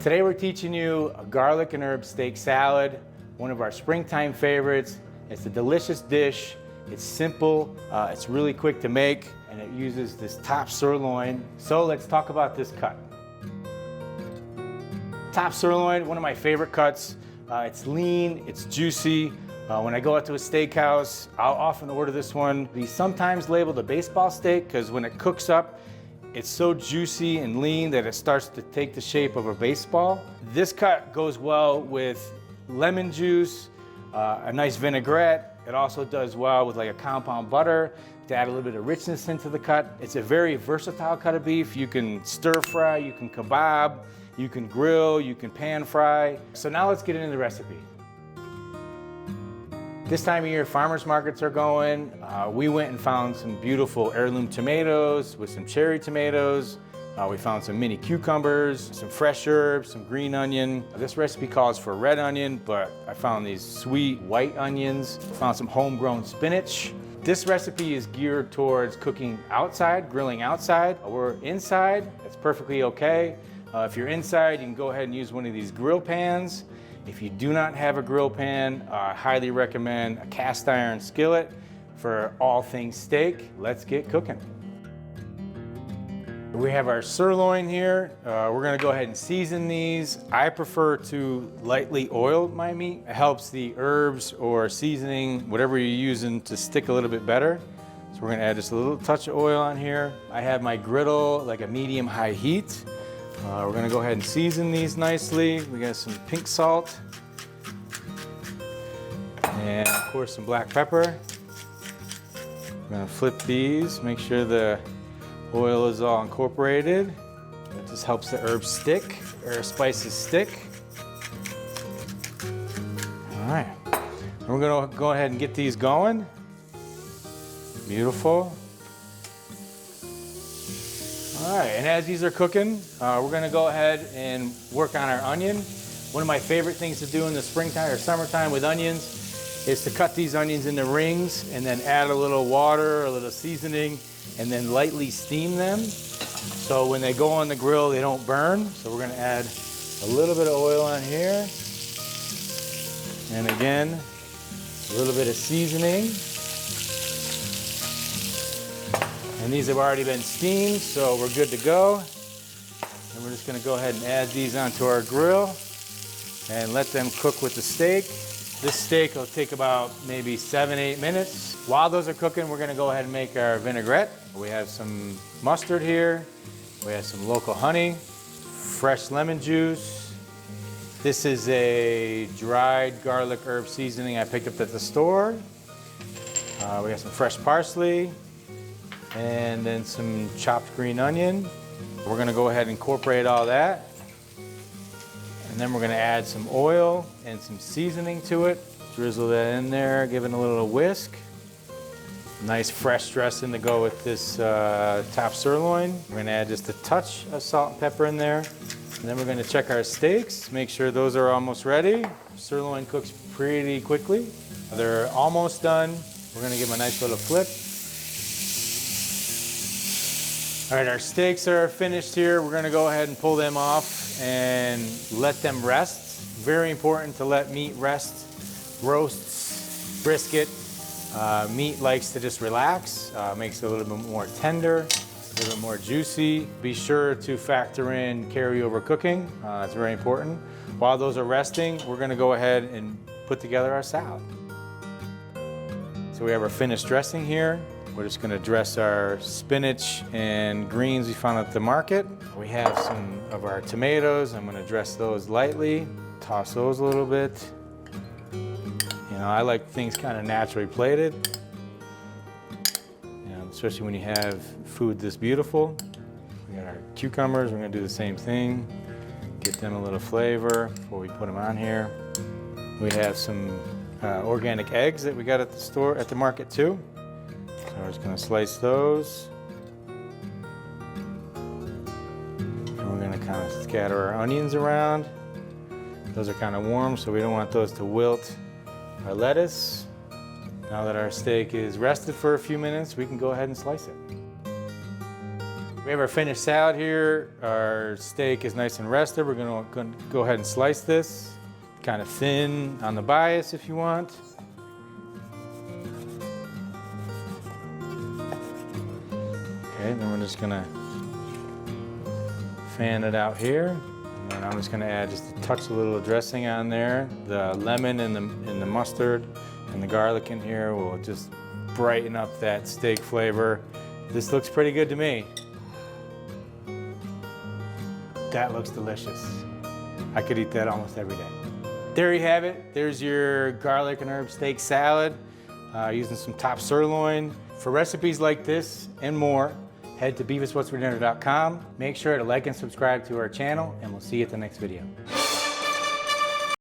Today we're teaching you a garlic and herb steak salad, one of our springtime favorites. It's a delicious dish. It's simple, it's really quick to make, and it uses this top sirloin. So let's talk about this cut. Top sirloin, one of my favorite cuts. It's lean, it's juicy. When I go out to a steakhouse, I'll often order this one. He's sometimes labeled a baseball steak because when it cooks up, it's so juicy and lean that it starts to take the shape of a baseball. This cut goes well with lemon juice, a nice vinaigrette. It also does well with like a compound butter to add a little bit of richness into the cut. It's a very versatile cut of beef. You can stir fry, you can kebab, you can grill, you can pan fry. So now let's get into the recipe. This time of year, farmers markets are going. We went and found some beautiful heirloom tomatoes with some cherry tomatoes. We found some mini cucumbers, some fresh herbs, some green onion. This recipe calls for red onion, but I found these sweet white onions. Found some homegrown spinach. This recipe is geared towards cooking outside, grilling outside. We're inside, that's perfectly okay. If you're inside, you can go ahead and use one of these grill pans. If you do not have a grill pan, I highly recommend a cast iron skillet for all things steak. Let's get cooking. We have our sirloin here. We're gonna go ahead and season these. I prefer to lightly oil my meat. It helps the herbs or seasoning, whatever you're using, to stick a little bit better. So we're gonna add just a little touch of oil on here. I have my griddle like a medium-high heat. We're gonna go ahead and season these nicely. We got some pink salt. And of course some black pepper. We're gonna flip these, make sure the oil is all incorporated. It just helps the herbs stick, or spices stick. All right, and we're gonna go ahead and get these going. Beautiful. All right, and as these are cooking, we're gonna go ahead and work on our onion. One of my favorite things to do in the springtime or summertime with onions is to cut these onions into rings and then add a little water, a little seasoning, and then lightly steam them. So when they go on the grill, they don't burn. So we're gonna add a little bit of oil on here. And again, a little bit of seasoning. And these have already been steamed, so we're good to go. And we're just gonna go ahead and add these onto our grill and let them cook with the steak. This steak will take about maybe 7-8 minutes. While those are cooking, we're gonna go ahead and make our vinaigrette. We have some mustard here. We have some local honey, fresh lemon juice. This is a dried garlic herb seasoning I picked up at the store. We got some fresh parsley, and then some chopped green onion. We're gonna go ahead and incorporate all that. And then we're gonna add some oil and some seasoning to it. Drizzle that in there, give it a little whisk. Nice fresh dressing to go with this top sirloin. We're gonna add just a touch of salt and pepper in there. And then we're gonna check our steaks, make sure those are almost ready. Sirloin cooks pretty quickly. They're almost done. We're gonna give them a nice little flip. All right, our steaks are finished here. We're gonna go ahead and pull them off and let them rest. Very important to let meat rest. Roasts, brisket, meat likes to just relax, makes it a little bit more tender, a little bit more juicy. Be sure to factor in carryover cooking. It's very important. While those are resting, we're gonna go ahead and put together our salad. So we have our finished dressing here. We're just gonna dress our spinach and greens we found at the market. We have some of our tomatoes. I'm gonna dress those lightly, toss those a little bit. You know, I like things kind of naturally plated. You know, especially when you have food this beautiful. We got our cucumbers, we're gonna do the same thing. Get them a little flavor before we put them on here. We have some organic eggs that we got at the store, at the market too. So we're just gonna slice those. And we're gonna kind of scatter our onions around. Those are kind of warm, so we don't want those to wilt. Our lettuce. Now that our steak is rested for a few minutes, we can go ahead and slice it. We have our finished salad here. Our steak is nice and rested. We're gonna go ahead and slice this. Kind of thin on the bias if you want. Okay, then we're just gonna fan it out here. And I'm just gonna add just a touch, a little dressing on there. The lemon and the mustard and the garlic in here will just brighten up that steak flavor. This looks pretty good to me. That looks delicious. I could eat that almost every day. There you have it. There's your garlic and herb steak salad using some top sirloin. For recipes like this and more, head to beaviswhatsfordinner.com. Make sure to like and subscribe to our channel, and we'll see you at the next video.